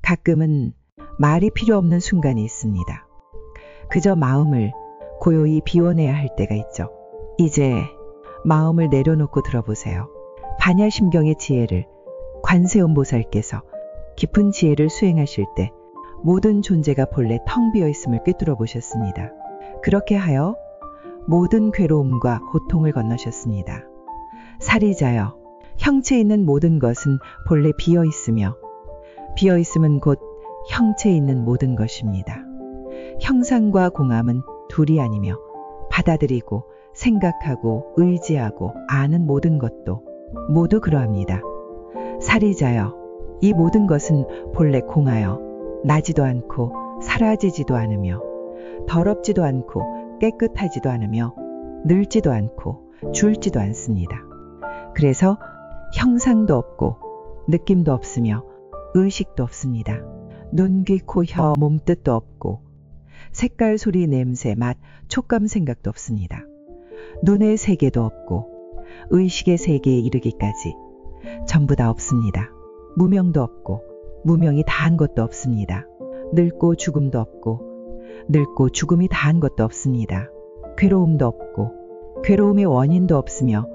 가끔은 말이 필요 없는 순간이 있습니다. 그저 마음을 고요히 비워내야 할 때가 있죠. 이제 마음을 내려놓고 들어보세요. 반야심경의 지혜를 관세음보살께서 깊은 지혜를 수행하실 때 모든 존재가 본래 텅 비어 있음을 꿰뚫어 보셨습니다. 그렇게 하여 모든 괴로움과 고통을 건너셨습니다. 사리자여, 형체 있는 모든 것은 본래 비어 있으며 비어 있음은 곧 형체 있는 모든 것입니다. 형상과 공함은 둘이 아니며 받아들이고 생각하고 의지하고 아는 모든 것도 모두 그러합니다. 사리자여, 이 모든 것은 본래 공하여 나지도 않고 사라지지도 않으며 더럽지도 않고 깨끗하지도 않으며 늙지도 않고 줄지도 않습니다. 그래서 형상도 없고 느낌도 없으며 의식도 없습니다. 눈, 귀, 코, 혀, 몸뜻도 없고 색깔, 소리, 냄새, 맛, 촉감, 생각도 없습니다. 눈의 세계도 없고 의식의 세계에 이르기까지 전부 다 없습니다. 무명도 없고 무명이 다한 것도 없습니다. 늙고 죽음도 없고 늙고 죽음이 다한 것도 없습니다. 괴로움도 없고 괴로움의 원인도 없으며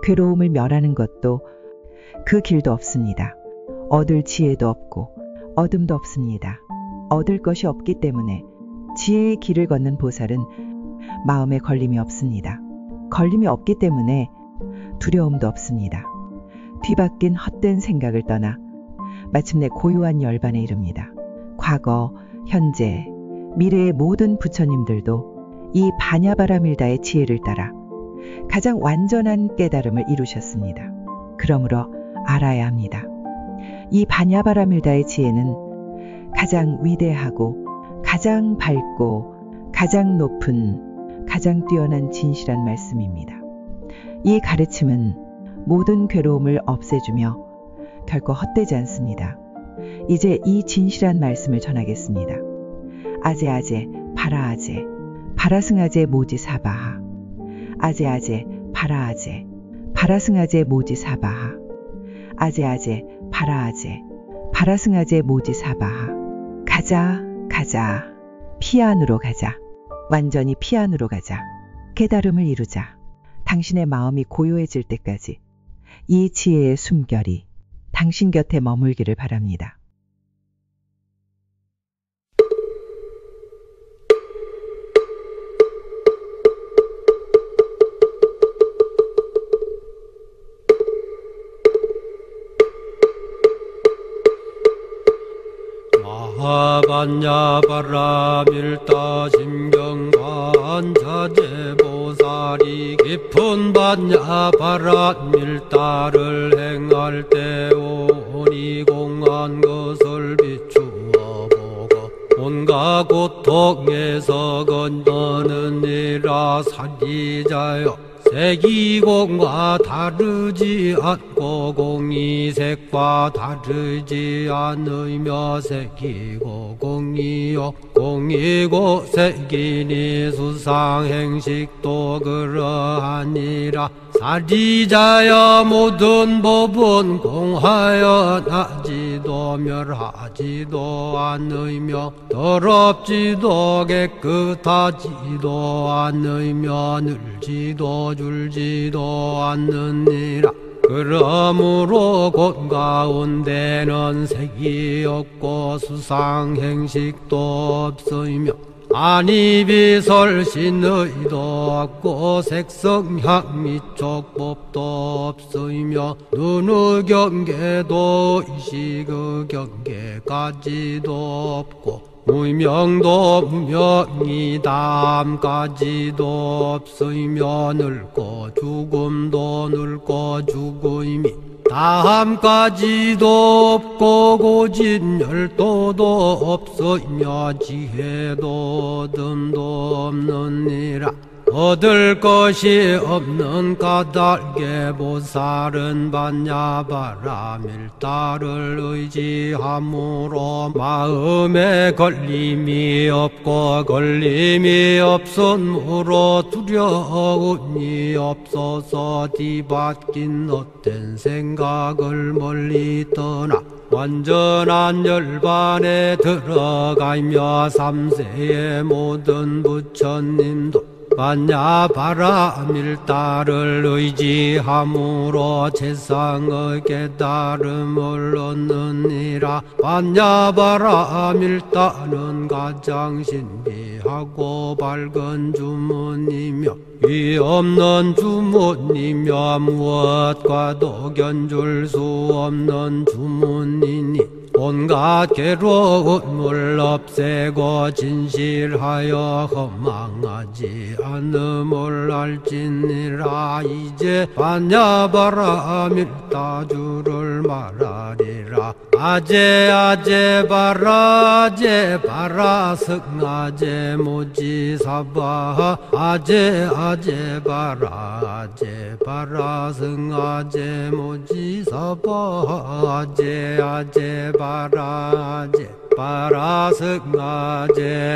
괴로움을 멸하는 것도 그 길도 없습니다. 얻을 지혜도 없고 얻음도 없습니다. 얻을 것이 없기 때문에 지혜의 길을 걷는 보살은 마음에 걸림이 없습니다. 걸림이 없기 때문에 두려움도 없습니다. 뒤바뀐 헛된 생각을 떠나 마침내 고요한 열반에 이릅니다. 과거, 현재, 미래의 모든 부처님들도 이 반야바라밀다의 지혜를 따라 가장 완전한 깨달음을 이루셨습니다. 그러므로 알아야 합니다. 이 반야바라밀다의 지혜는 가장 위대하고 가장 밝고 가장 높은 가장 뛰어난 진실한 말씀입니다. 이 가르침은 모든 괴로움을 없애주며 결코 헛되지 않습니다. 이제 이 진실한 말씀을 전하겠습니다. 아제아제 바라아제 바라승아제 모지사바하 아제아제 바라아제 바라승아제 모지사바하 아제아제 바라아제 바라승아제 모지사바하 가자 피안으로 가자. 완전히 피안으로 가자. 깨달음을 이루자. 당신의 마음이 고요해질 때까지 이 지혜의 숨결이 당신 곁에 머물기를 바랍니다. 반야바라밀다 심경관자재보살이 깊은 반야바라밀다를 행할 때 오니 공한 것을 비추어 보고 온갖 고통에서 건너느니라. 사리자여, 색이공과 다르지 않고 공이 색과 다르지 않으며 색이고 공이요 공이고 색이니 수상행식도 그러하니라. 사리자여, 모든 법은 공하여 나지도 멸하지도 않으며 더럽지도 깨끗하지도 않으며 늘지도 줄지도 않느니라. 그러므로 곳 가운데는 색이 없고 수상행식도 없으며 아니비설신의도 없고 색성향 미촉법도 없으며 눈의 경계도 의식의 경계까지도 없고 무명도 무명이 담까지도 없으며 늙고 죽음도 늙고 죽음이 다함까지도 없고 고진열도도 없으며 지혜도 얻음도 없느니라. 얻을 것이 없는 까닭에 보살은 반야바라밀다를 의지함으로 마음에 걸림이 없고 걸림이 없으므로 두려움이 없어서 뒤바뀐 헛된 생각을 멀리 떠나 완전한 열반에 들어가며 삼세의 모든 부처님도 반야바라밀다를 의지함으로 세상의 깨달음을 얻느니라. 반야바라밀다는 가장 신비하고 밝은 주문이며 위 없는 주문이며 무엇과도 견줄 수 없는 주문이니 온갖 괴로움을 없애고 진실하여 허망하지 않음을 알지니라. 이제 반야바라밀다주를 말하리라. 아제아제바라 승아제모지사바 아제아제바라 승아제모지사바 아제아제바라 승아제모지사바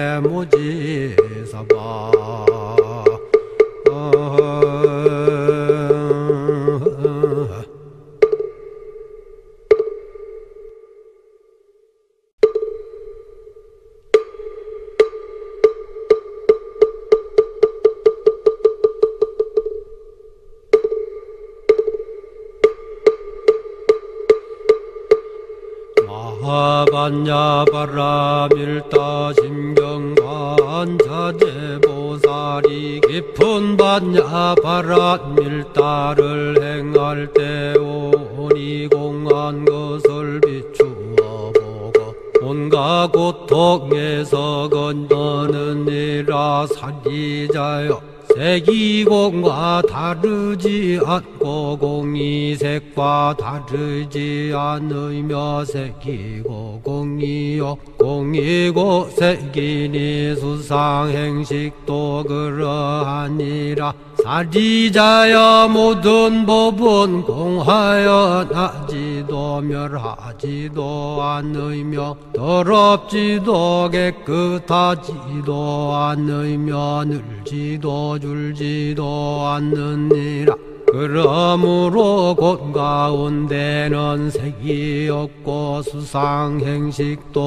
반야바라밀다 심경반자제보살이 깊은 반야바라밀다를 행할 때 오니 공한 것을 비추어 보고 온갖 고통에서 건너느니라. 사리자여 색이공과 다르지 않고 공이색과 다르지 않으며 색이고 공이요 공이고 색이니 수상행식도 그러하니라. 사리자여 모든 법은 공하여 나지도 멸하지도 않으며 더럽지도 깨끗하지도 않으며 늘지도 줄지도 않느니라. 그러므로 곳 가운데는 색이 없고 수상행식도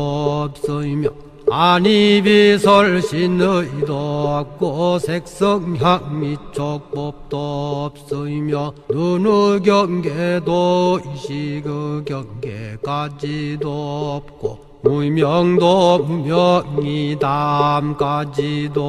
없으며 아니비설신의도 없고 색성향 미촉법도 없으며 눈의 경계도 의식의 경계까지도 없고 무명도 무명이 다함까지도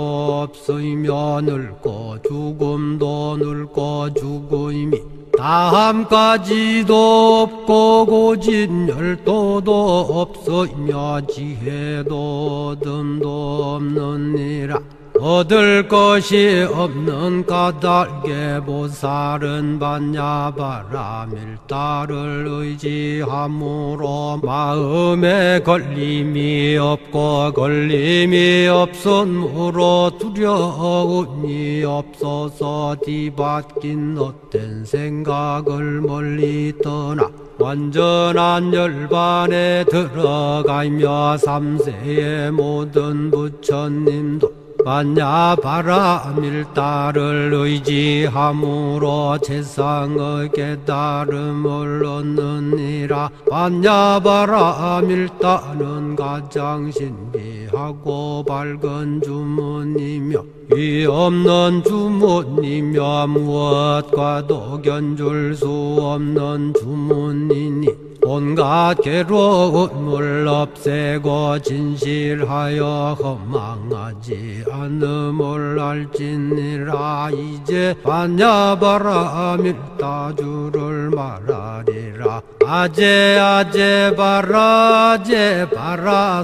없으며 늙고 죽음도 늙고 죽음이 다함까지도 없고 고진열도도 없으며 지혜도 듬도 없느니라. 얻을 것이 없는 까닭에 보살은 반야바라밀다를 의지함으로 마음에 걸림이 없고 걸림이 없으므로 두려움이 없어서 뒤바뀐 헛된 생각을 멀리 떠나 완전한 열반에 들어가며 삼세의 모든 부처님도 반야바라밀다를 의지함으로 세상의 깨달음을 얻느니라. 반야바라밀다는 가장 신비하고 밝은 주문이며 위 없는 주문이며 무엇과도 견줄 수 없는 주문이니 온갖 괴로움을 없애고 진실하여 허망하지 않음을 알지니라. 이제 반야바라밀다주를 말하리라. 아제아제바라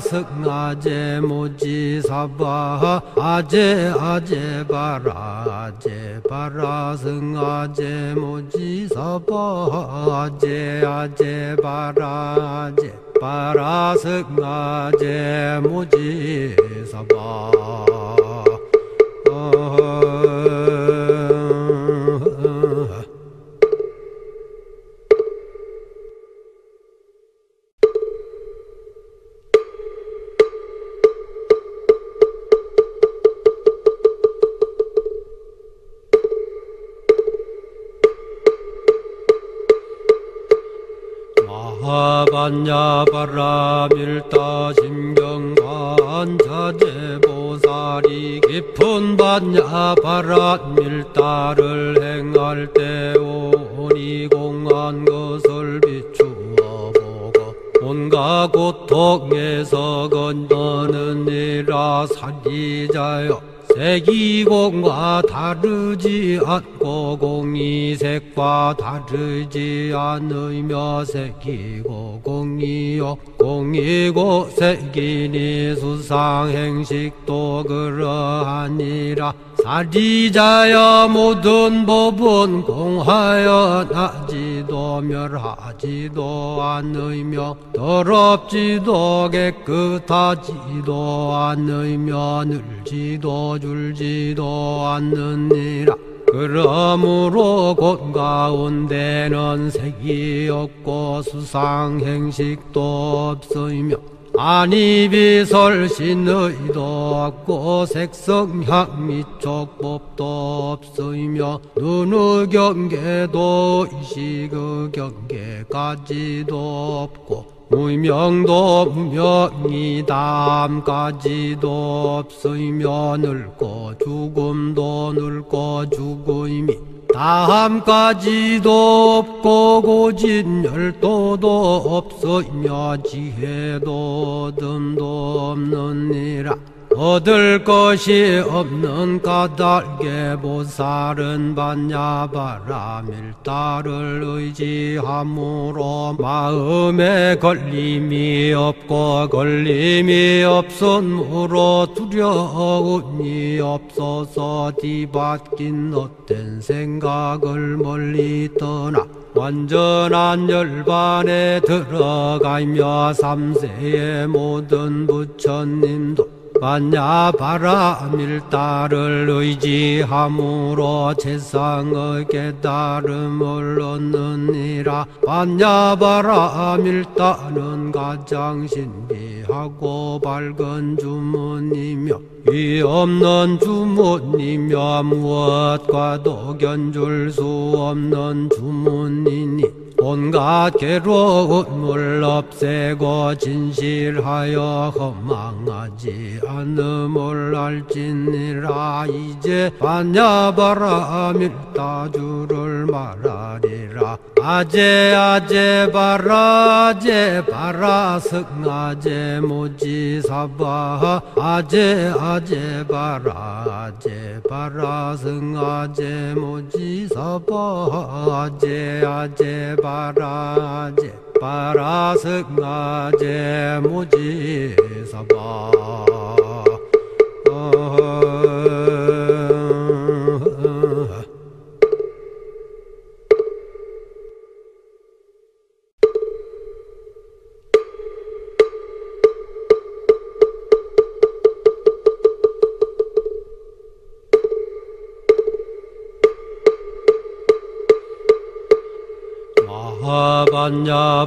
승아제모지사바 아제아제바라 승아제모지사바 아제아제바라 승아제모지사바 반야바라밀다 심경관자재보살이 깊은 반야바라밀다를 행할 때 오니 공한 것을 비추어 보고 온갖 고통에서 건너느니라. 사리자여, 색이공과 다르지 않고 공이색과 다르지 않으며 색이고 공이요 공이고 색이니 수상행식도 그러하니라. 사리자여, 모든 법은 공하여 나지도 멸하지도 않으며 더럽지도 깨끗하지도 않으며 늘지도 줄지도 않느니라. 그러므로 곳 가운데는 색이 없고 수상행식도 없으며 아니비설신의도 없고 색성향 미촉법도 없으며 눈의 경계도 의식의 경계까지도 없고 무명도 무명이 다함까지도 없으며 늙고 죽음도 늙고 죽음이 다함까지도 없고 고진열도도 없으며 지혜도 듬도 없느니라. 얻을 것이 없는 까닭에 보살은 반야바라밀다를 의지함으로 마음에 걸림이 없고 걸림이 없으므로 두려움이 없어서 뒤바뀐 헛된 생각을 멀리 떠나 완전한 열반에 들어가며 삼세의 모든 부처님도 반야바라밀다를 의지함으로 세상의 깨달음을 얻느니라. 반야바라밀다는 가장 신비하고 밝은 주문이며 위 없는 주문이며 무엇과도 견줄 수 없는 주문이니 온갖 괴로움을 없애고 진실하여 허망하지 않음을 알지니라. 이제 반야바라밀다주를 말하리라. 아제 아제 바라 아제 바라 승아제 모지사바 아제 아제 바라 아제 바라 승아제 모지사바 아제 아제 바라 아제 바라 승아제 모지사바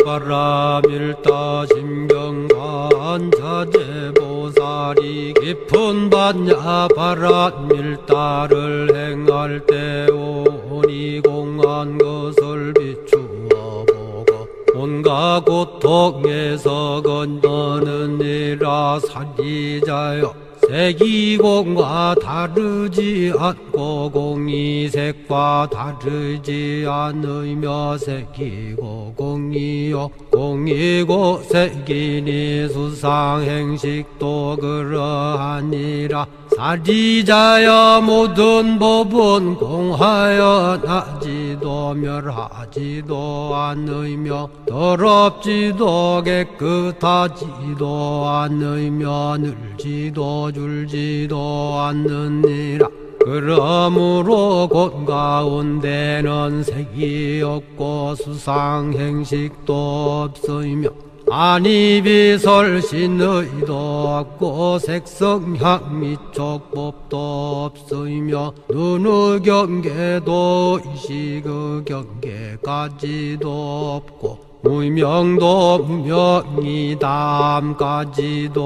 반야바라밀다 심경관자재보살이 깊은 반야바라밀다를 행할 때 오니 공한 것을 비추어 보고 온갖 고통에서 건너느니라. 사리자여, 색이공과 다르지 않고 공이색과 다르지 않으며 색이고 공이요 공이고 색이니 수상행식도 그러하니라. 사리자여, 모든 법은 공하여 나지도 멸하지도 않으며 더럽지도 깨끗하지도 않으며 늘지도 줄지도 않느니라. 그러므로 곳 가운데는 색이 없고 수상행식도 없으며 아니비설신의도 없고 색성향 미촉법도 없으며 눈의 경계도 의식의 경계까지도 없고 무명도 무명이 다함까지도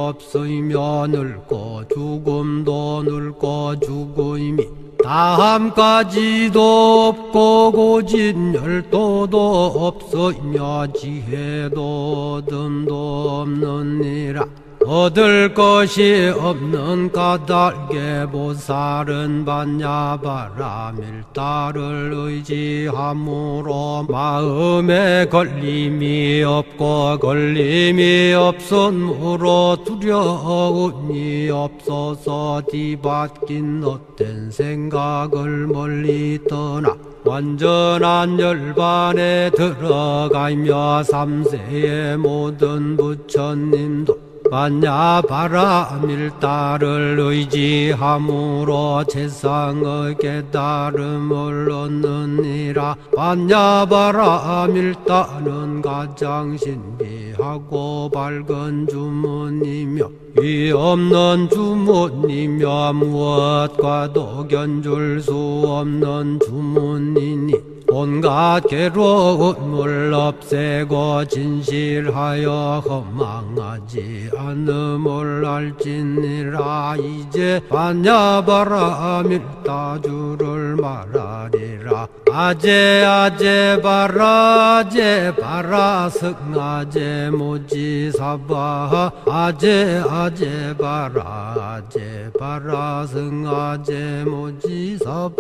없으며 늙고 죽음도 늙고 죽음이 다함까지도 없고 고진 열도도 없으며 지혜도 듬도 없느니라. 얻을 것이 없는 까닭에 보살은 반야바라 밀다를 의지함으로 마음에 걸림이 없고 걸림이 없으므로 두려움이 없어서 뒤바뀐 헛된 생각을 멀리 떠나 완전한 열반에 들어가며 삼세의 모든 부처님도 반야바라 밀다를 의지함으로 세상의 깨달음을 얻느니라. 반야바라 밀다는 가장 신비하고 밝은 주문이며 위 없는 주문이며 무엇과도 견줄 수 없는 주문이니 온갖 괴로움을 없애고 진실하여 허망하지 않음을 알지니라. 이제 반야바라 밀다주를 말하리라. 아제 아제 바라 아제 바라 승아제 모지사바 아제 아제 바라 아제 바라 승아제 모지사바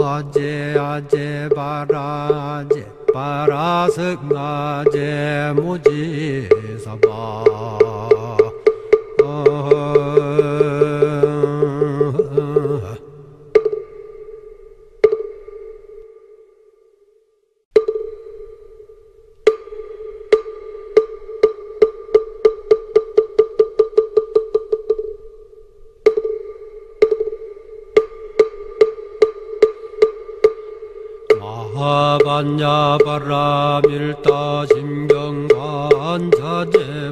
아제 아제 바라 아제 바라 승아제 모지사바 반야바라 밀다 심경반자제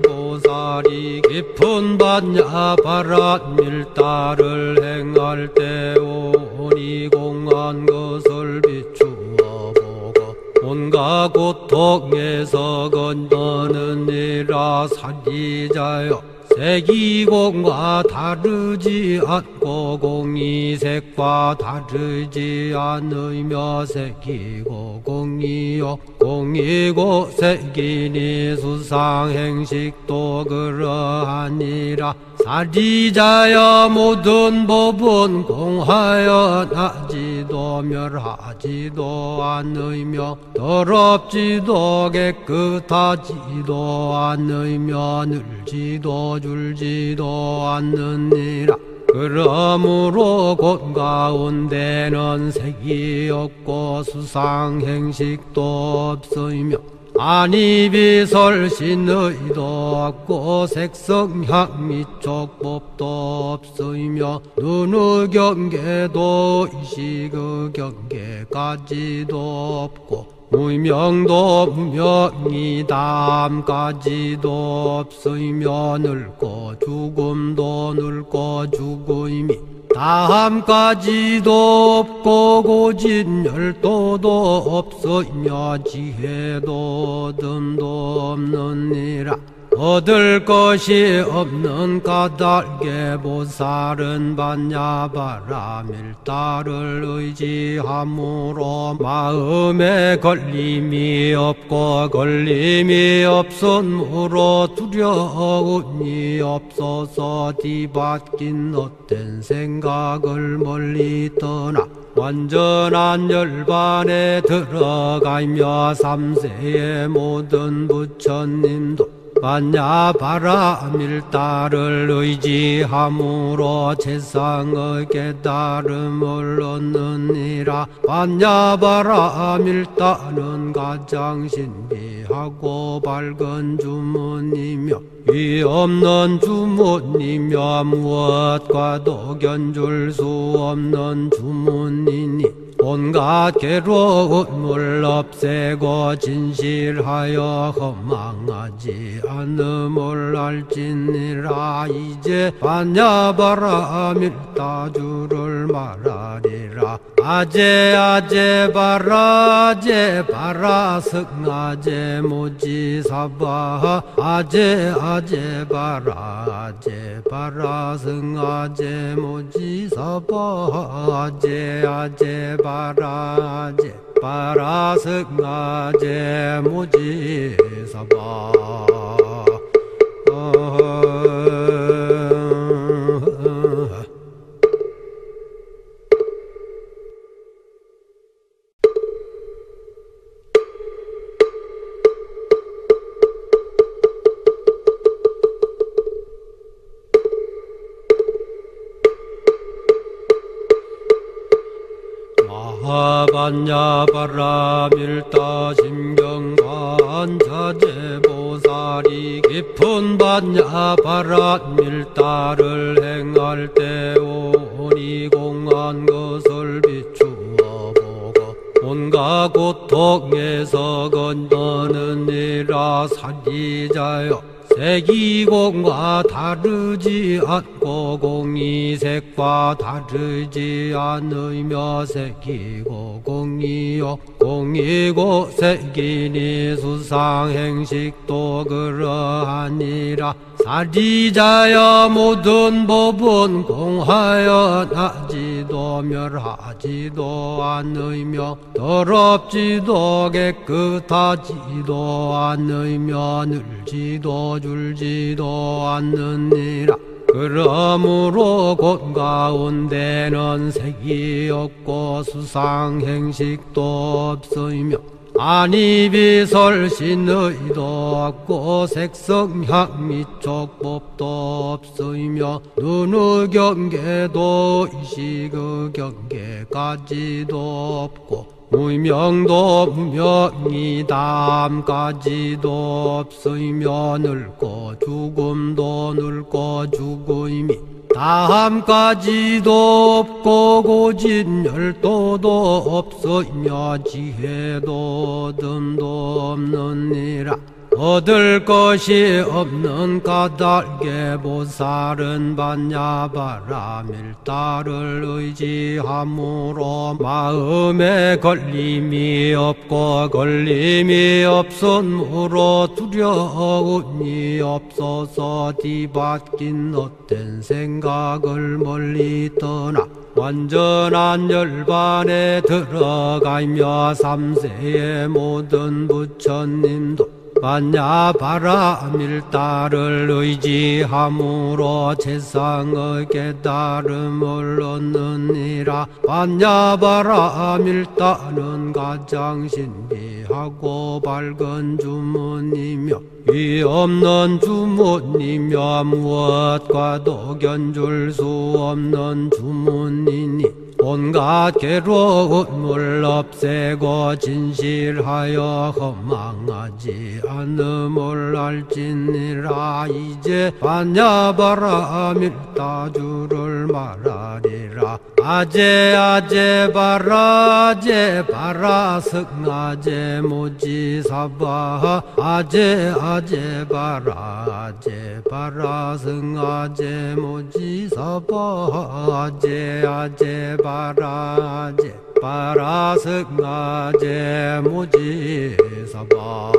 보살이 깊은 반야바라 밀다를 행할 때 오니 공한 것을 비추어 보고 온갖 고통에서 건너느니라. 사리자여 색이공과 다르지 않고 공이 색과 다르지 않으며 색이고 공이요 공이고 색이니 수상행식도 그러하니라. 사리자여 모든 법은 공하여 나지도 멸하지도 않으며 더럽지도 깨끗하지도 않으며 늘지도 줄지도 않느니라. 그러므로 곳 가운데는 색이 없고 수상행식도 없으며 아니비설신의도 없고 색성향 미촉법도 없으며 눈의 경계도 의식의 경계까지도 없고 무명도 무명이 담까지도 없으며 늙고 죽음도 늙고 죽음이 다함까지도 없고 고진 열도도 없으며 지혜도 듬도 없느니라. 얻을 것이 없는 까닭에 보살은 반야바라 밀다를 의지함으로 마음에 걸림이 없고 걸림이 없으므로 두려움이 없어서 뒤바뀐 헛된 생각을 멀리 떠나 완전한 열반에 들어가며 삼세의 모든 부처님도 반야바라 밀다를 의지함으로 세상의 깨달음을 얻느니라. 반야바라 밀다는 가장 신비하고 밝은 주문이며 위 없는 주문이며 무엇과도 견줄 수 없는 주문이니 온갖 괴로움을 없애고 진실하여 허망하지 않음을 알지니라. 이제 반야바라 밀다주를 말하리라. 아제 아제 바라 제 바라 승아제 모지사바 아제 아제 바라 제 바라 승아제 모지사바 아제 아제 바라 제 바라 승아제 모지사바 반야바라 밀다 심경반자제보살이 깊은 반야바라 밀다를 행할 때 오니 공한 것을 비추어 보고 온갖 고통에서 건너느니라. 사리자여 색이공과 다르지 않고 공이색과 다르지 않으며 색이고 공이요 공이고 색이니 수상행식도 그러하니라. 사리자여 모든 법은 공하여 나지도 멸하지도 않으며 더럽지도 깨끗하지도 않으며 늘지도 줄지도 않느니라. 그러므로 곳 가운데는 색이 없고 수상행식도 없으며 안이비설신의도 없고 색성향 미촉법도 없으며 눈의 경계도 의식의 경계까지도 없고 무명도 무명이 담까지도 없으며 늙고 죽음도 늙고 죽음이 다함까지도 없고 고진 열도도 없으며 지혜도 듬도 없느니라. 얻을 것이 없는 까닭에 보살은 반야바라 밀다를 의지함으로 마음에 걸림이 없고 걸림이 없으므로 두려움이 없어서 뒤바뀐 헛된 생각을 멀리 떠나 완전한 열반에 들어가며 삼세의 모든 부처님도 반야바라 밀다를 의지함으로 세상의 깨달음을 얻느니라. 반야바라 밀다는 가장 신비하고 밝은 주문이며 위 없는 주문이며 무엇과도 견줄 수 없는 주문이니 온갖 괴로움을 없애고 진실하여 허망하지 않음을 알지니라. 이제 반야바라 밀다주를 말하리라. 아제 아제 바라 제 바라 승아제 모지사바 아제 아제 바라 제 바라 승아제 모지사바 아제 아제 바라 제 바라 승아제 모지사바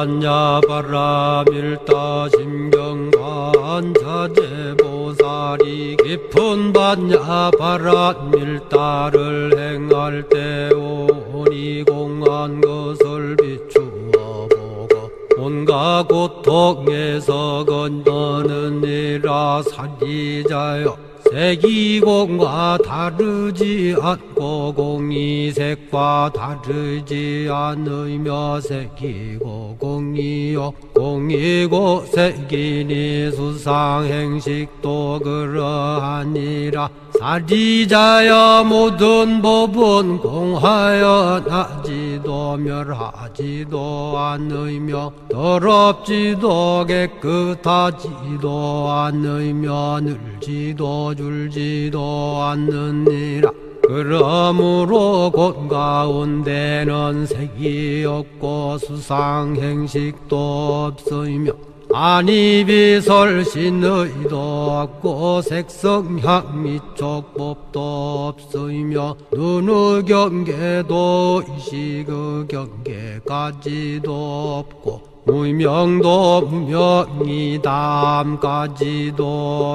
반야바라 밀다 심경반자제보살이 깊은 반야바라 밀다를 행할 때 오니 공한 것을 비추어 보고 온갖 고통에서 건너느니라. 사리자여 색이공과 다르지 않고 공이 색과 다르지 않으며 색이고 공이요 공이고 색이니 수상행식도 그러하니라. 사리자야 모든 법은 공하여 나지도 멸하지도 않으며 더럽지도 깨끗하지도 않으며 늘지도 줄지도 않느니라. 그러므로 곳 가운데는 색이 없고 수상행식도 없으며 안이비설신의도 없고 색성향 미촉법도 없으며 눈의 경계도 의식의 경계까지도 없고 무명도 무명이 다함까지도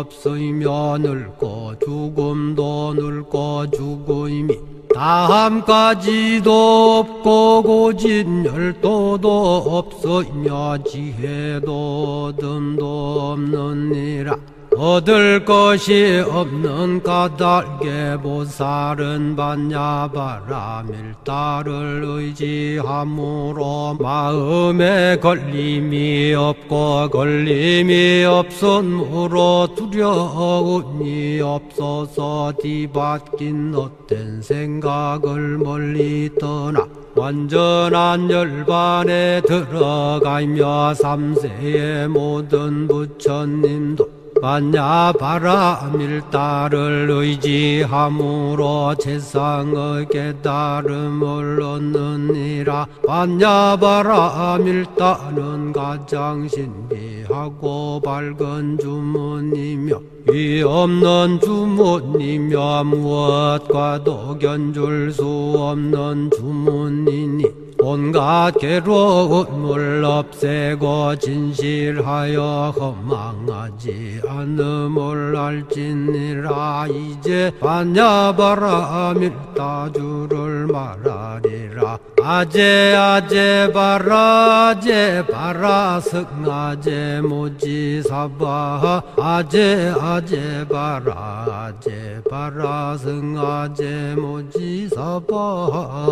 없으며 늙고 죽음도 늙고 죽음이 다함까지도 없고 고진열도도 없으며 지혜도 듬도 없느니라. 얻을 것이 없는 까닭에 보살은 반야바라밀다를 의지함으로 마음에 걸림이 없고 걸림이 없으므로 두려움이 없어서 뒤바뀐 헛된 생각을 멀리 떠나 완전한 열반에 들어가며 삼세의 모든 부처님도 반야바라밀다를 의지함으로 세상의 깨달음을 얻느니라. 반야바라밀다는 가장 신비하고 밝은 주문이며 위 없는 주문이며 무엇과도 견줄 수 없는 주문이니 온갖 괴로움을 없애고 진실하여 허망하지 않음을 알지니라. 이제 반야바라밀다주를 말하리라. 아제 아제 바라 아제 바라 승아제 모지사바 아제 아제 바라 아제 바라 승아제 모지사바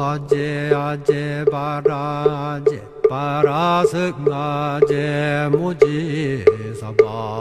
아제 아제 바라 아제 바라 승아제 모지사바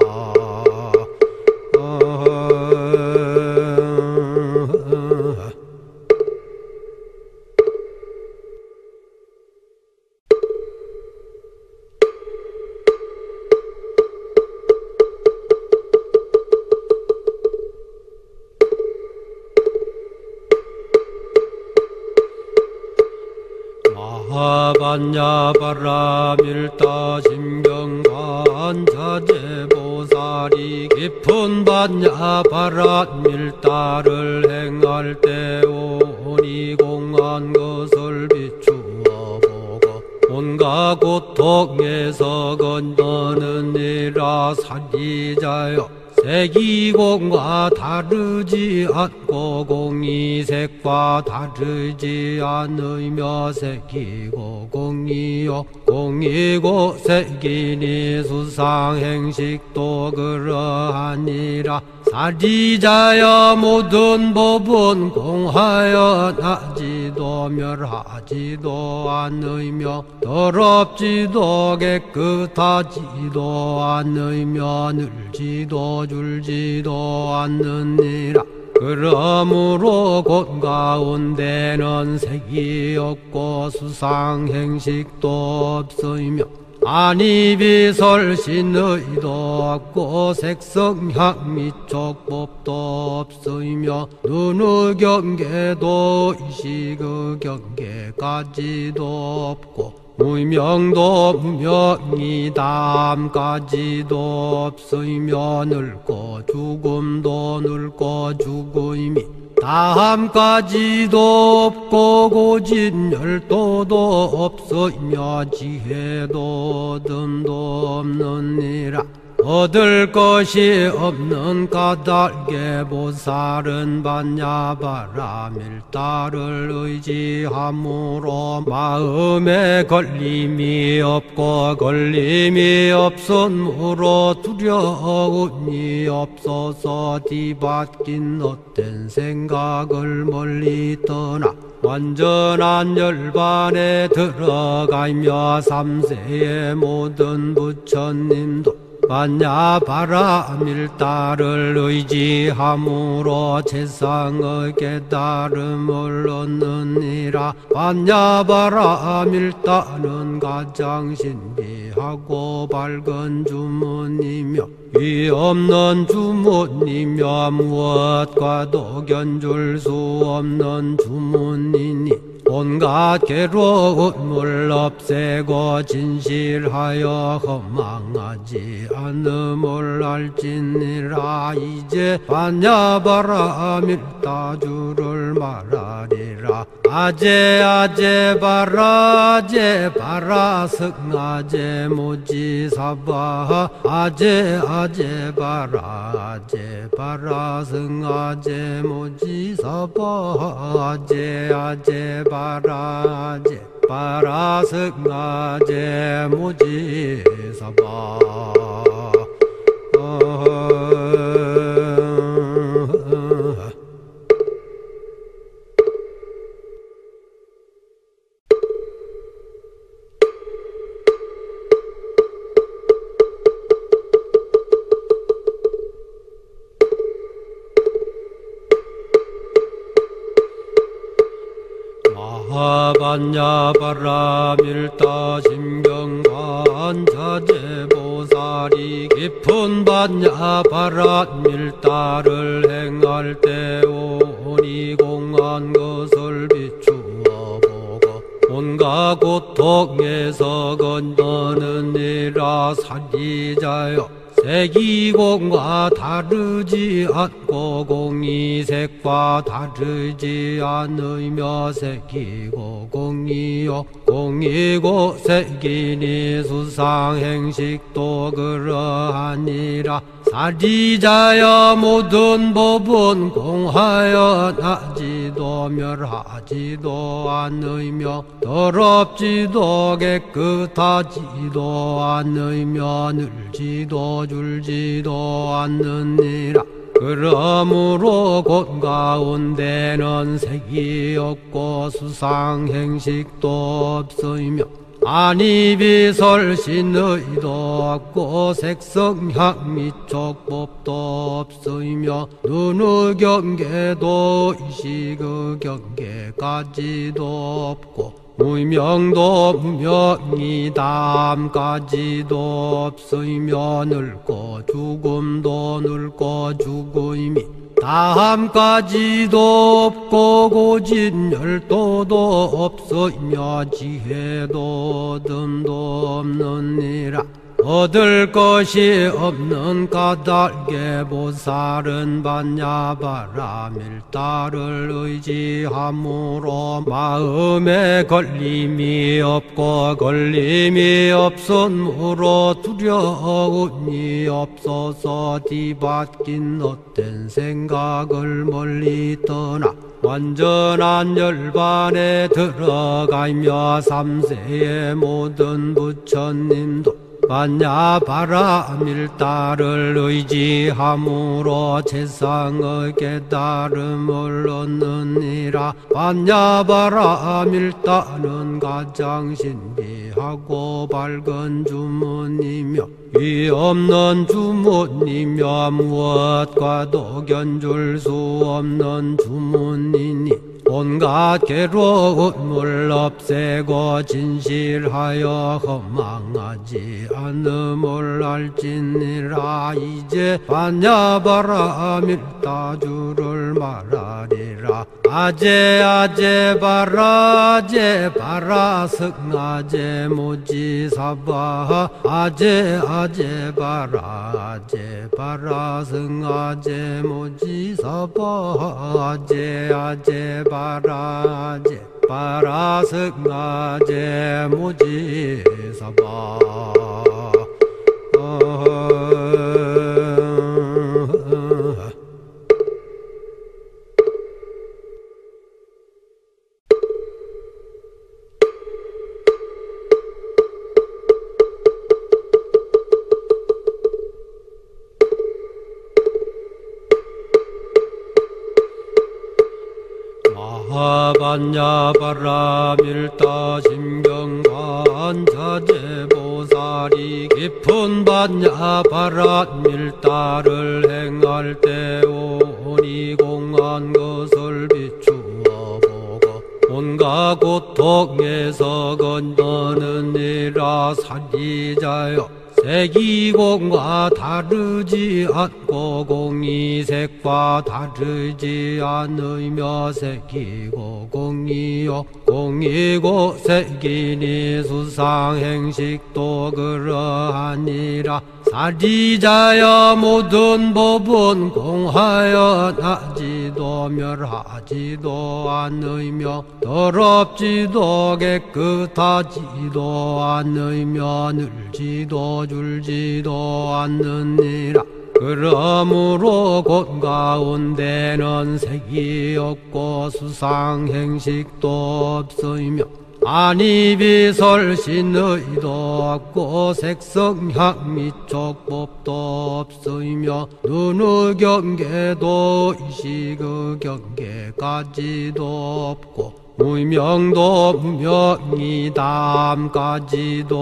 반야바라밀다 심경반자제보살이 깊은 반야바라밀다를 행할 때 오니 공한 것을 비추어 보고 온갖 고통에서 건너느니라. 사리자여 색이공과 다르지 않고 공이 색과 다르지 않으며 색이고 공이요 공이고 색이니 수상행식도 그러하니라. 사리자야 모든 법은 공하여 나지도 멸하지도 않으며 더럽지도 깨끗하지도 않으며 늘지도 줄지도 않느니라. 그러므로 곳 가운데는 색이 없고 수상행식도 없으며 안이비설신의도 없고 색성향 미촉법도 없으며 눈의 경계도 의식의 경계까지도 없고 무명도 무명이 다함까지도 없으며 늙고 죽음도 늙고 죽음이 다함까지도 없고 고진열도도 없으며 지혜도 듬도 없느니라. 얻을 것이 없는 까닭에 보살은 반야바라 밀다를 의지함으로 마음에 걸림이 없고 걸림이 없으므로 두려움이 없어서 뒤바뀐 헛된 생각을 멀리 떠나 완전한 열반에 들어가며 삼세의 모든 부처님도 반야바라 밀다를 의지함으로 세상의 깨달음을 얻느니라. 반야바라 밀다는 가장 신비하고 밝은 주문이며 위 없는 주문이며 무엇과도 견줄 수 없는 주문이니 온갖 괴로움을 없애고 진실하여 허망하지 않음을 알지니라. 이제 반야바라 밀다주를 말하리라. 아제 아제 바라 제 바라 승아제 모지사바 아제 아제 바라 제 바라 승아제 모지사바 아제 아제 바라 제 바라 승아제 모지사바 반야바라 밀다 심경반자제보살이 깊은 반야바라 밀다를 행할 때 오니 공한 것을 비추어 보고 온갖 고통에서 건너느니라. 사리자여 색이공과 다르지 않고 공이 색과 다르지 않으며 색이고 공이요 공이고 색이니 수상행식도 그러하니라. 사리자여 모든 법은 공하여 나지도 멸하지도 않으며 더럽지도 깨끗하지도 않으며 늘지도 줄지도 않느니라. 그러므로 곳 가운데는 색이 없고 수상행식도 없으며 아니비설신의도 없고 색성향 미촉법도 없으며 눈의 경계도 의식의 경계까지도 없고 무명도 무명이 담까지도 없으며 늙고 죽음도 늙고 죽음이 다함까지도 없고 고진열도도 없으며 지혜도 듬도 없느니라. 얻을 것이 없는 까닭에 보살은 반야바라 밀다를 의지함으로 마음에 걸림이 없고 걸림이 없으므로 두려움이 없어서 뒤바뀐 헛된 생각을 멀리 떠나 완전한 열반에 들어가며 삼세의 모든 부처님도 반야바라 밀다를 의지함으로 세상의 깨달음을 얻느니라. 반야바라 밀다는 가장 신비하고 밝은 주문이며 위 없는 주문이며 무엇과도 견줄 수 없는 주문이니 온갖 괴로움을 없애고 진실하여 허망하지 않음을 알지니라. 이제 반야바라 밀다주를 말하리라. 아제 아제 바라 제 바라 승아제 모지사바 아제 아제 바라 제 바라 승아제 모지사바 아제 아제 바라 제 바라 승아제 모지사바 마하반야바라밀다 심경관자재보살이 깊은 반야바라밀다를 행할 때 오니 공한 것을 비추어 보고 온갖 고통에서 건너느니라. 사리자여, 색이공과 다르지 않고 공이색과 다르지 않으며 색이고 공이요 공이고 색이니 수상행식도 그러하니라. 사리자여, 모든 법은 공하여 나지도 멸하지도 않으며 더럽지도 깨끗하지도 않으며 늘지도 줄지도 않느니라. 그러므로 곳 가운데는 색이 없고 수상행식도 없으며 아니비설신의도 없고 색성향 미촉법도 없으며 눈의 경계도 의식의 경계까지도 없고 무명도 무명이 담까지도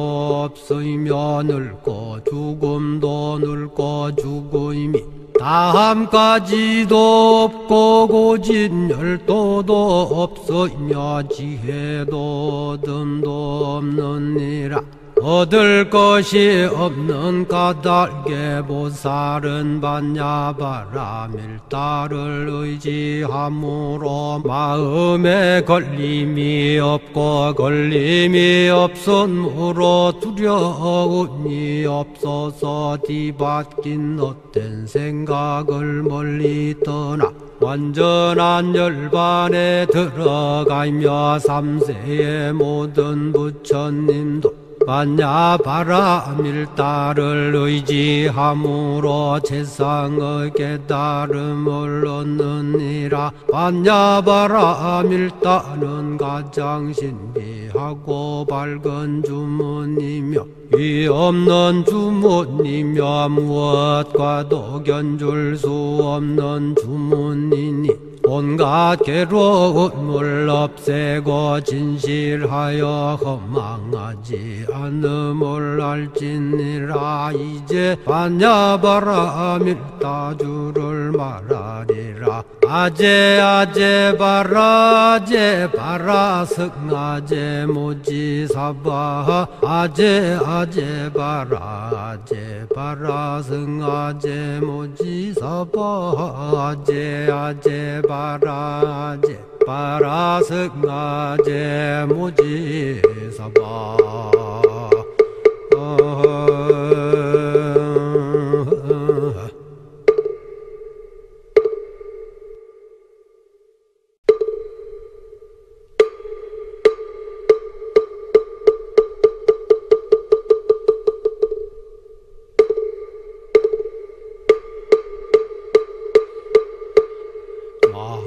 없으며 늙고 죽음도 늙고 죽음이 다함까지도 없고 고진열도도 없으며 지혜도 듬도 없느니라. 얻을 것이 없는 까닭에 보살은 반야바라밀다를 의지함으로 마음에 걸림이 없고 걸림이 없으므로 두려움이 없어서 뒤바뀐 헛된 생각을 멀리 떠나 완전한 열반에 들어가며 삼세의 모든 부처님도 반야바라밀다를 의지함으로 세상의 깨달음을 얻느니라. 반야바라밀다는 가장 신비하고 밝은 주문이며 위 없는 주문이며 무엇과도 견줄 수 없는 주문이니 온갖 괴로움을 없애고 진실하여 허망하지 않음을 알지니라. 이제 반야바라밀다주를 말하리라. 아제 아제 바라제 바라승아제 모지사바 아제 아제 바라제 바라승아제 모지사바 아제 아제 바라제 바라승아제 모지사바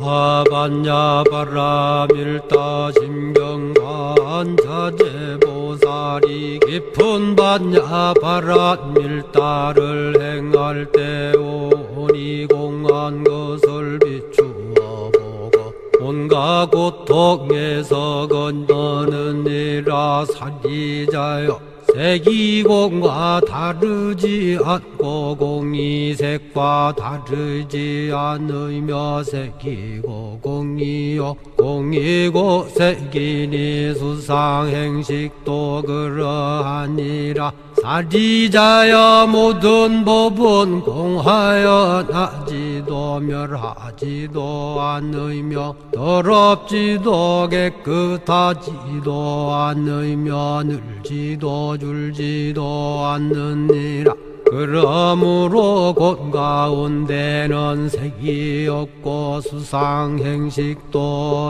마하반야바라밀다 심경관자재보살이 깊은 반야바라밀다를 행할 때 오니 공한 것을 비추어 보고 온갖 고통에서 건너느니라. 사리자여, 색이공과 다르지 않고 공이색과 다르지 않으며 색이고 공이요 공이고 색이니 수상행식도 그러하니라. 사리자여, 모든 법은 공하여 나지도 멸하지도 않으며 더럽지도 깨끗하지도 않으며 늘지도 줄지도 않느니라. 그러므로 곳 가운데는 색이 없고 수상행식도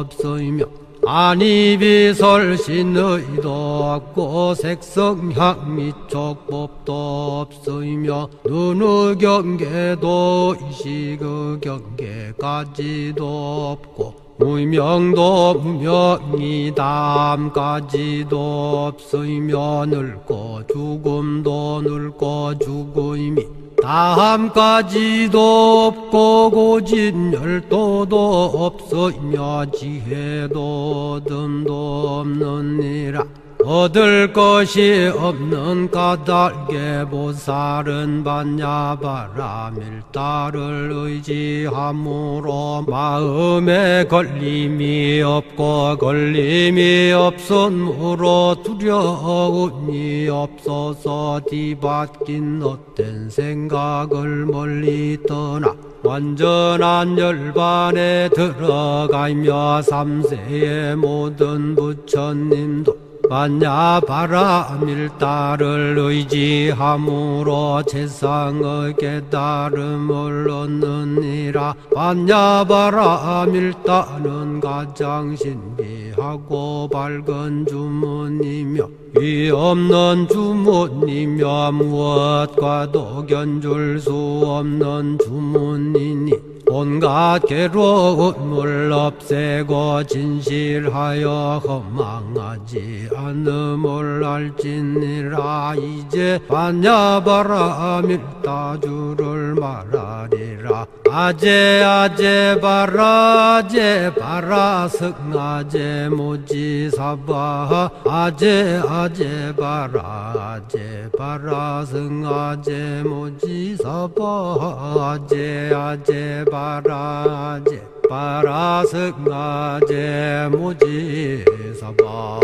없으며 아니비설신의도 없고 색성향 미촉법도 없으며 눈의 경계도 의식의 경계까지도 없고 무명도 무명이 담까지도 없으며 늙고 죽음도 늙고 죽음이 다함까지도 없고 고진 열도도 없으며 지혜도 듬도 없느니라. 얻을 것이 없는 까닭에 보살은 반야바라 밀다를 의지함으로 마음에 걸림이 없고 걸림이 없으므로 두려움이 없어서 뒤바뀐 헛된 생각을 멀리 떠나 완전한 열반에 들어가며 삼세의 모든 부처님도 반야바라 밀다를 의지함으로 세상의 깨달음을 얻느니라. 반야바라 밀다는 가장 신비하고 밝은 주문이며 위 없는 주문이며 무엇과도 견줄 수 없는 주문이니 온갖 괴로움을 없애고 진실하여 허망하지 않음을 알지니라. 이제 반야바라 밀다주를 말하리라. 아제 아제 바라 제 바라 승아제 모지사바 아제 아제 바라 제 바라 승아제 모지사바 아제 아제 바라 제 바라 승아제 모지사바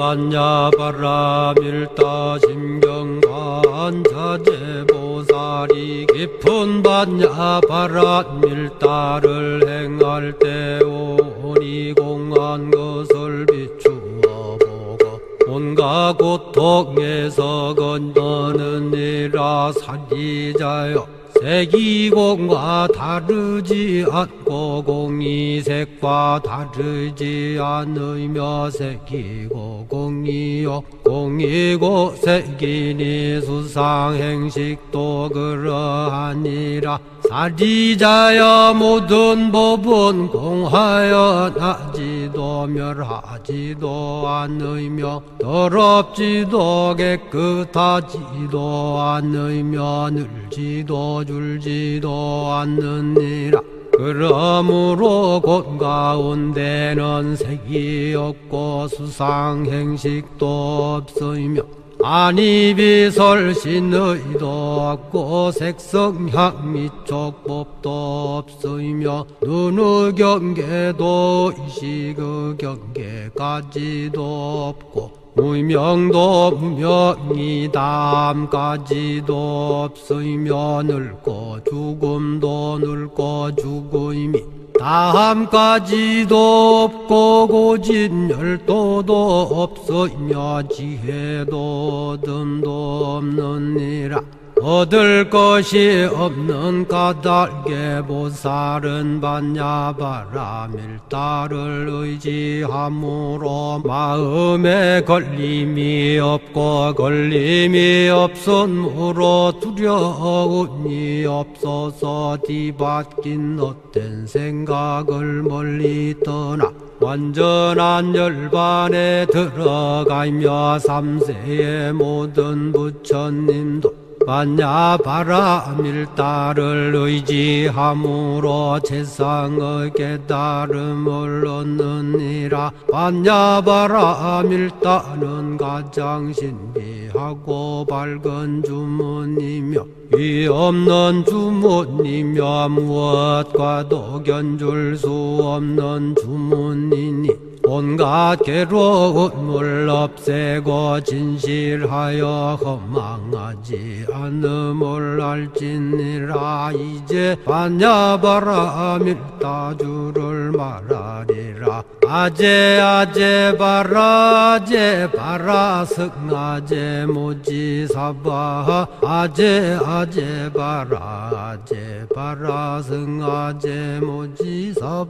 반야바라 밀다 심경반자제 보살이 깊은 반야바라 밀다를 행할 때 오니 공한 것을 비추어 보고 온갖 고통에서 건너느니라. 사리자여 색이공과 다르지 않고 공이 색과 다르지 않으며 색이고 공이요 공이고 색이니 수상행식도 그러하니라. 사리자여 모든 법은 공하여 나지도 멸하지도 않으며 더럽지도 깨끗하지도 않으며 늘지도 줄지도 않느니라. 그러므로 곳 가운데는 색이 없고 수상행식도 없으며 안이비설신의도 없고 색성향 미촉법도 없으며 눈의 경계도 의식의 경계까지도 없고 무명도 무명이 담까지도 없으며 늙고 죽음도 늙고 죽음이 다함까지도 없고 고진 열도도 없으며 지혜도 듬도 없느니라. 얻을 것이 없는 까닭에 보살은 반야바라 밀다를 의지함으로 마음에 걸림이 없고 걸림이 없으므로 두려움이 없어서 뒤바뀐 헛된 생각을 멀리 떠나 완전한 열반에 들어가며 삼세의 모든 부처님도 반야바라 밀다를 의지함으로 세상의 깨달음을 얻느니라. 반야바라 밀다는 가장 신비하고 밝은 주문이며 위 없는 주문이며 무엇과도 견줄 수 없는 주문이니 온갖 괴로운 물 없애고 진실하여 허망하지 않음을 알지니라. 이제 반야바라 밀다주를 말하리라. 아제 아제 바라 제 바라 승아제 모지사바 아제 아제 바라 제 바라 승아제 모지사바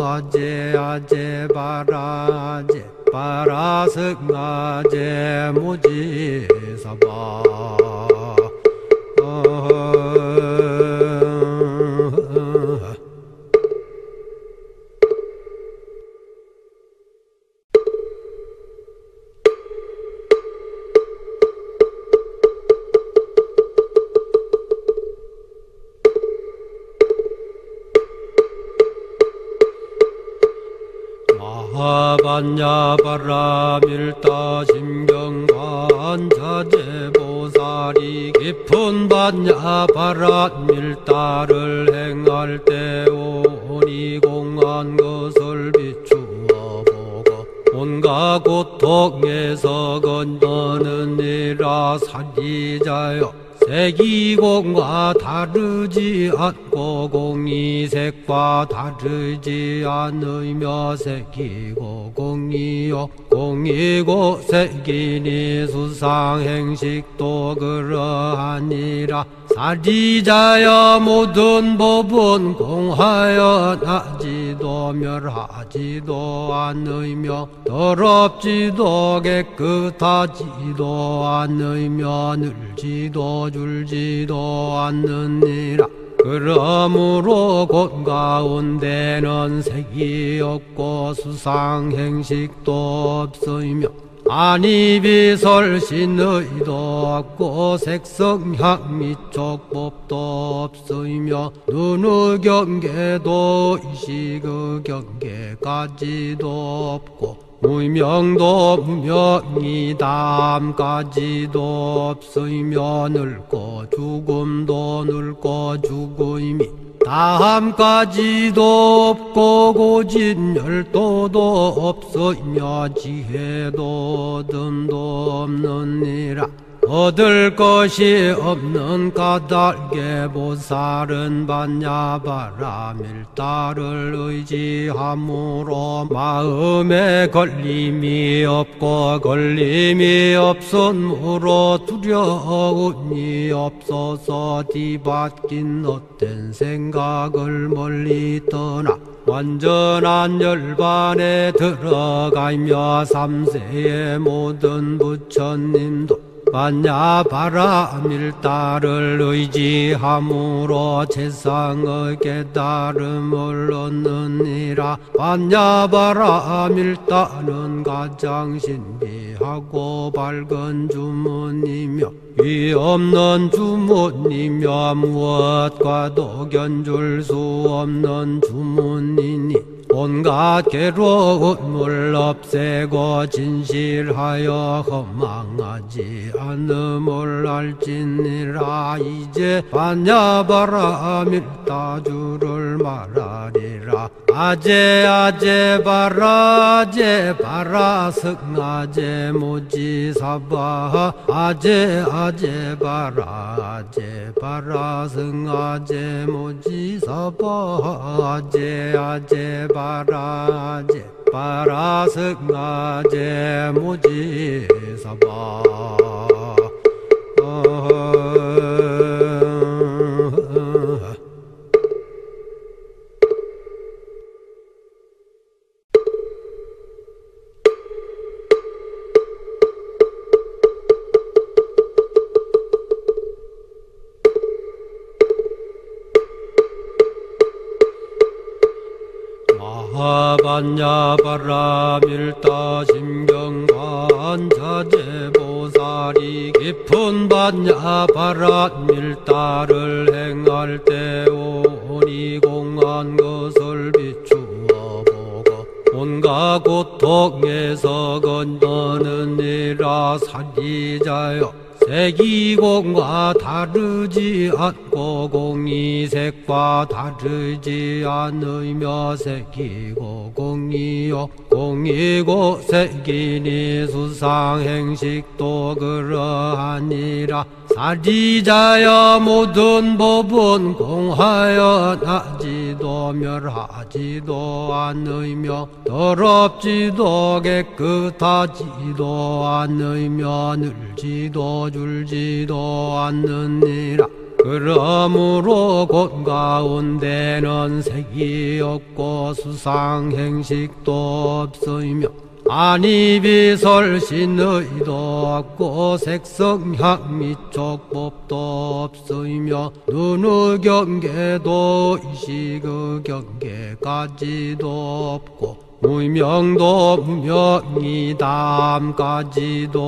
아제 아제 바라 제 바라 승아제 모지사바 마하반야바라 밀다 심경반자제보살이 깊은 반야바라 밀다를 행할 때 오니 공한 것을 비추어 보고 온갖 고통에서 건너느니라. 사리자여 색이공과 다르지 않고 공이색과 다르지 않으며 색이고 공이요 공이고 색이니 수상행식도 그러하니라. 사리자여 모든 법은 공하여 나지도 멸하지도 않으며 더럽지도 깨끗하지도 않으며 늘지도 줄지도 않느니라. 그러므로 곳 가운데는 색이 없고 수상행식도 없으며 안이비설신의도 없고 색성향 미촉법도 없으며 눈의 경계도 의식의 경계까지도 없고 무명도 무명이 담까지도 없으며 늙고 죽음도 늙고 죽음이 다함까지도 없고 고진열도도 없으며 지혜도 듬도 없느니라. 얻을 것이 없는 까닭에 보살은 반야바라 밀다를 의지함으로 마음에 걸림이 없고 걸림이 없으므로 두려움이 없어서 뒤바뀐 헛된 생각을 멀리 떠나 완전한 열반에 들어가며 삼세의 모든 부처님도 반야바라 밀다를 의지함으로 세상의 깨달음을 얻느니라. 반야바라 밀다는 가장 신비하고 밝은 주문이며 위 없는 주문이며 무엇과도 견줄 수 없는 주문이니 온갖 괴로운 물 없애고 진실하여 허망하지 않음을 알지니라. 이제 반야바라 밀다주를 말하리라. 아제 아제 바라 제 바라 승아제 모지사바 아제 아제 바라 제 바라 승아제 모지사바 아제 아제 바라 제 바라 승아제 모지사바 마하반야바라 밀다 심경반자제보살이 깊은 반야바라 밀다를 행할 때 오니 공한 것을 비추어 보고 온갖 고통에서 건너느니라. 사리자여 색이공과 다르지 않고 공이색과 다르지 않으며 색이고 공이요 공이고 색이니 수상행식도 그러하니라. 사리자여 모든 법은 공하여 나지도 멸하지도 않으며 더럽지도 깨끗하지도 않으며 늘지도 줄지도 않느니라. 그러므로 곧 가운데는 색이 없고 수상행식도 없으며 안이비설신의도 없고 색성향 미촉법도 없으며 눈의 경계도 의식의 경계까지도 없고 무명도 무명이 다함까지도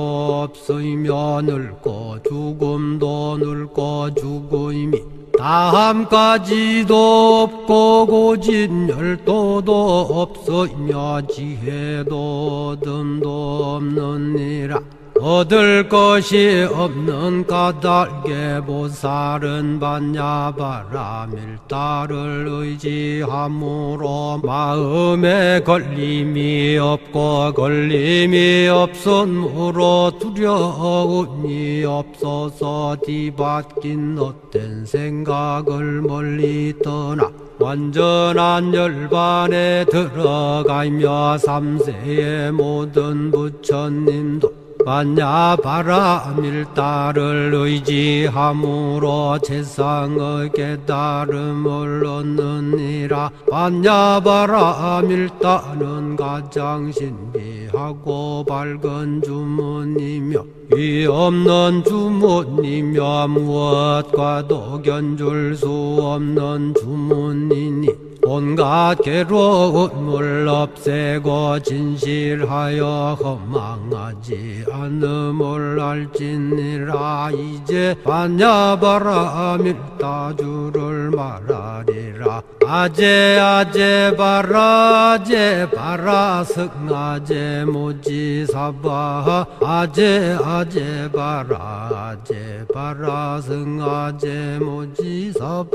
없으며 늙고 죽음도 늙고 죽음이 다함까지도 없고 고진열도도 없으며 지혜도 듬도 없느니라. 얻을 것이 없는 까닭에 보살은 반야바라밀다를 의지함으로 마음에 걸림이 없고 걸림이 없으므로 두려움이 없어서 뒤바뀐 헛된 생각을 멀리 떠나 완전한 열반에 들어가며 삼세의 모든 부처님도 반야바라밀다를 의지함으로 세상의 깨달음을 얻느니라. 반야바라밀다는 가장 신비하고 밝은 주문이며 위 없는 주문이며 무엇과도 견줄 수 없는 주문이니 온갖 괴로움을 없애고 진실하여 허망하지 않음을 알지니라. 이제 반야바라밀다주를 말하리라. 아제 아제 바라제 바라승아제 모지사바 아제 아제 바라제 바라승아제 모지사바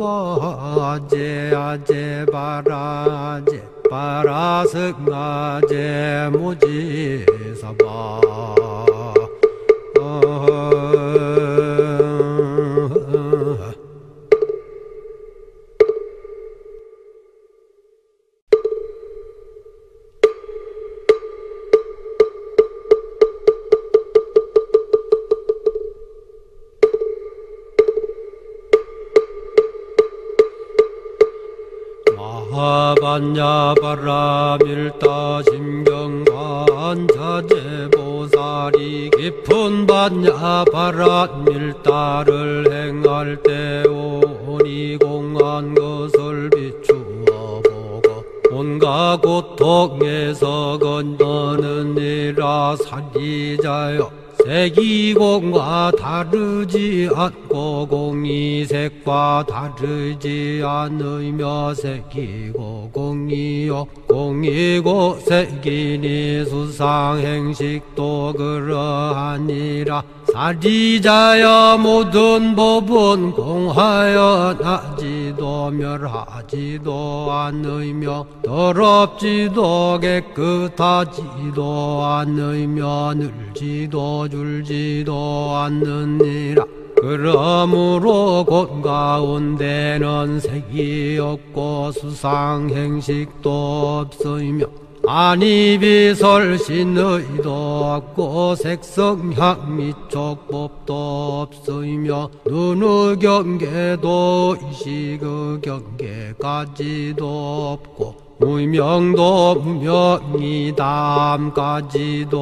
아제 아제 바라제 바라승아제 모지사바 반야바라밀다 심경반자제보살이 깊은 반야바라밀다를 행할 때 오니 공한 것을 비추어 보고 온갖 고통에서 건너느니라. 사리자여 색이공과 다르지 않고 공이색과 다르지 않으며 색이고 공이요 공이고 색이니 수상행식도 그러하니라. 사리자여 모든 법은 공하여 나지도 멸하지도 않으며 더럽지도 깨끗하지도 않으며 늘지도 줄지도 않느니라. 그러므로 곧 가운데는 색이 없고 수상행식도 없으며 안이비설신의도 없고 색성향 미촉법도 없으며 눈의 경계도 의식의 경계까지도 없고 무명도 무명이 다함까지도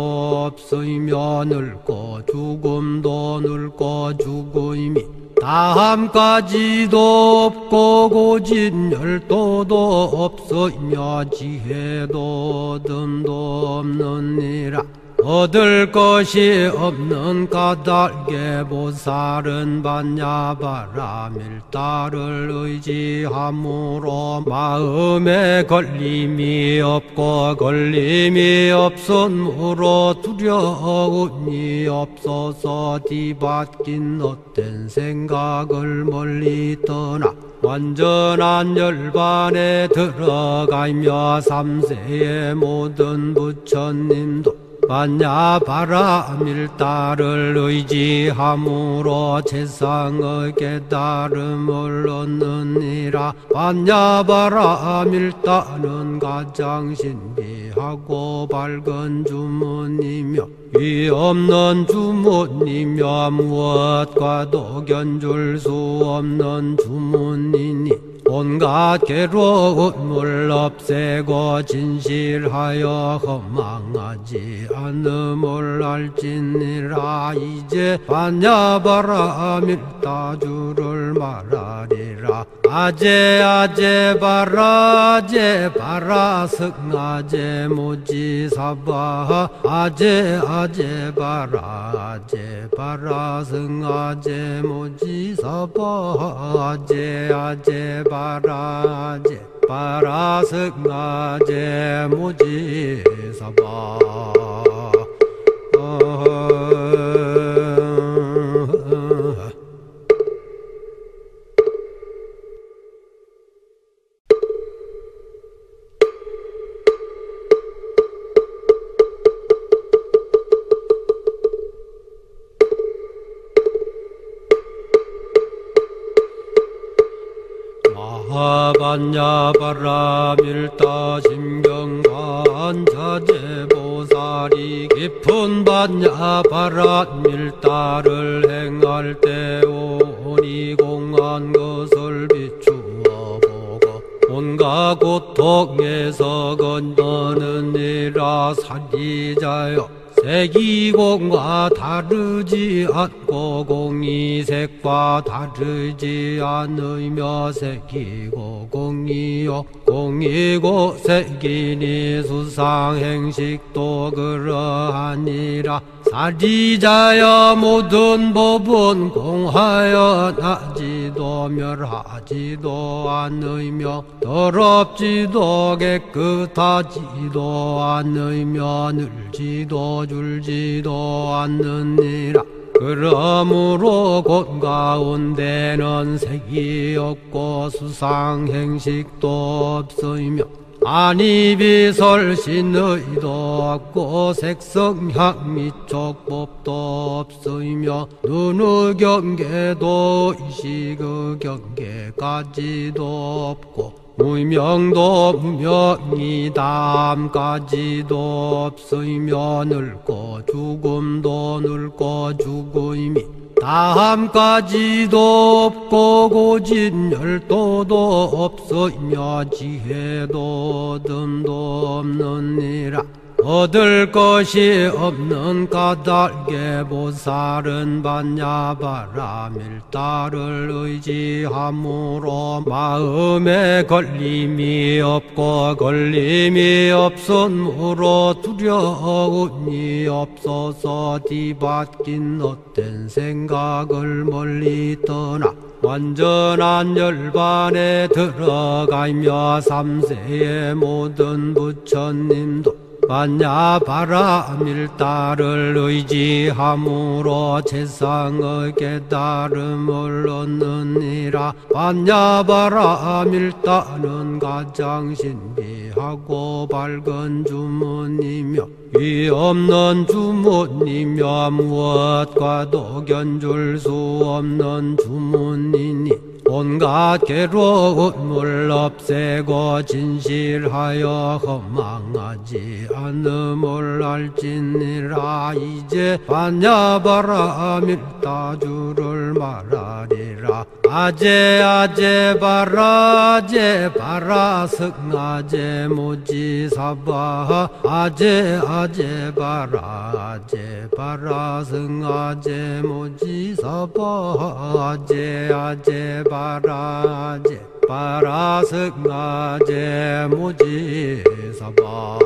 없으며 늙고 죽음도 늙고 죽음이 다함까지도 없고 고진열도도 없으며 지혜도 듬도 없느니라. 얻을 것이 없는 까닭에 보살은 반야바라 밀다를 의지함으로 마음에 걸림이 없고 걸림이 없으므로 두려움이 없어서 뒤바뀐 헛된 생각을 멀리 떠나 완전한 열반에 들어가며 삼세의 모든 부처님도 반야바라 밀다를 의지함으로 세상의 깨달음을 얻느니라. 반야바라 밀다는 가장 신비하고 밝은 주문이며 위 없는 주문이며 무엇과도 견줄 수 없는 주문이니 온갖 괴로움을 없애고 진실하여 허망하지 않음을 알지니라. 이제 반야바라 밀다주를 말하리라. 아제 아제 바라 제 바라 승아제 모지사바 아제 아제 바라 제 바라 승아제 모지사바 아제 아제 바라 제 바라 승아제 모지사바 반야바라 밀다 심경반자제보살이 깊은 반야바라 밀다를 행할 때 오니 공한 것을 비추어 보고 온갖 고통에서 건너느니라. 사리자여 색이공과 다르지 않고 공이 색과 다르지 않으며 색이고 공이요 공이고 색이니 수상행식도 그러하니라. 사리자여 모든 법은 공하여 나지도 멸하지도 않으며 더럽지도 깨끗하지도 않으며 늘지도 줄지도 않느니라. 그러므로 곳 가운데는 색이 없고 수상행식도 없으며 안이비설신의도 없고 색성향 미촉법도 없으며 눈의 경계도 의식의 경계까지도 없고 무명도 무명이 담까지도 없으며 늙고 죽음도 늙고 죽음이 다함까지도 없고 고진열도도 없으며 지혜도 듬도 없느니라. 얻을 것이 없는 까닭에 보살은 반야바라 밀다를 의지함으로 마음에 걸림이 없고 걸림이 없으므로 두려움이 없어서 뒤바뀐 헛된 생각을 멀리 떠나 완전한 열반에 들어가며 삼세의 모든 부처님도 반야바라 밀다를 의지함으로 세상의 깨달음을 얻느니라. 반야바라 밀다는 가장 신비하고 밝은 주문이며 위 없는 주문이며 무엇과도 견줄 수 없는 주문이니 온갖 괴로움을 없애고 진실하여 허망하지 않음을 알지니라. 이제 반야바라 밀다주를 말하리라. 아제 아제 바라 제 바라 승아제 모지사바 아제 아제 바라 제 바라 승아제 모지사바 아제 아제 바라 제 바라 승아제 모지사바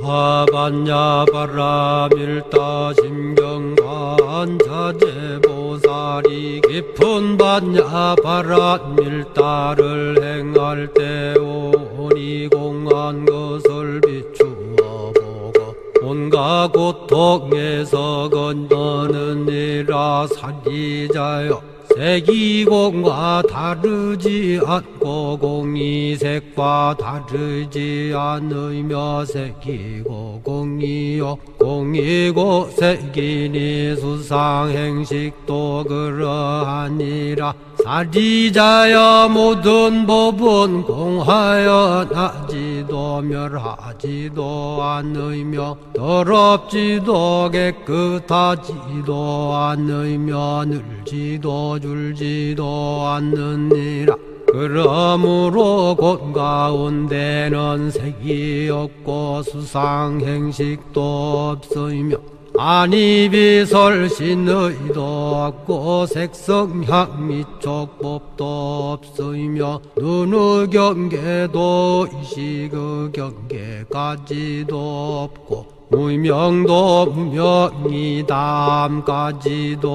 반야 바라밀다 심경관자재보살이 깊은 반야 바라밀다를 행할 때 오니 공한 것을 비추어 보고 온갖 고통에서 건너느니라. 사리자여 색이공과 다르지 않고 공이색과 다르지 않으며 색이고 공이요 공이고 색이니 수상행식도 그러하니라. 사리자여 모든 법은 공하여 나지도 멸하지도 않으며 더럽지도 깨끗하지도 않으며 늘지도 줄지도 않느니라. 그러므로 곳 가운데는 색이 없고 수상행식도 없으며 아니비설신의도 없고 색성향 미촉법도 없으며 눈의 경계도 의식의 경계까지도 없고 무명도 무명이 담까지도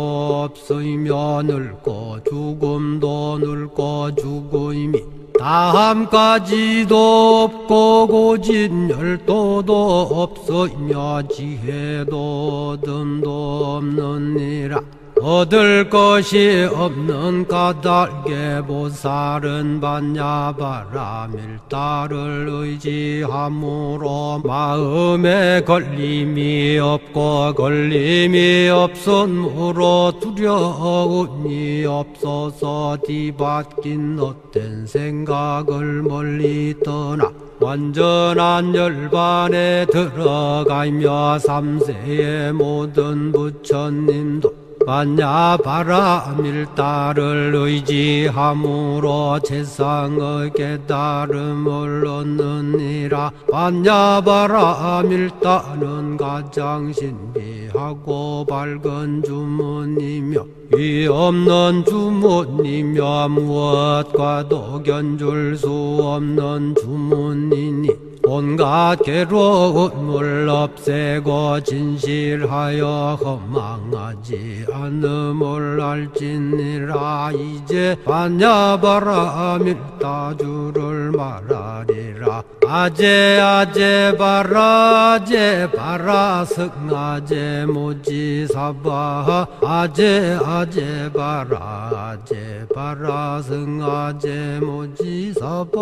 없으며 늙고 죽음도 늙고 죽음이 다함까지도 없고 고진열도도 없으며 지혜도 듬도 없느니라. 얻을 것이 없는 까닭에 보살은 반야바라밀다를 의지함으로 마음에 걸림이 없고 걸림이 없으므로 두려움이 없어서 뒤바뀐 헛된 생각을 멀리 떠나 완전한 열반에 들어가며 삼세의 모든 부처님도 반야바라밀다를 의지함으로 세상의 깨달음을 얻느니라. 반야바라밀다는 가장 신비하고 밝은 주문이며 위 없는 주문이며 무엇과도 견줄 수 없는 주문이니 온갖 괴로움을 없애고 진실하여 허망하지 않음을 알지니라. 이제 반야바라밀다주를 말하리라. 아제 아제 바라제 바라승아제 모지사바 아제 아제 바라제 바라승아제 모지사바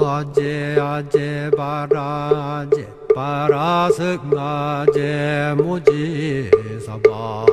아제 아제 바라제 바라승아제 모지사바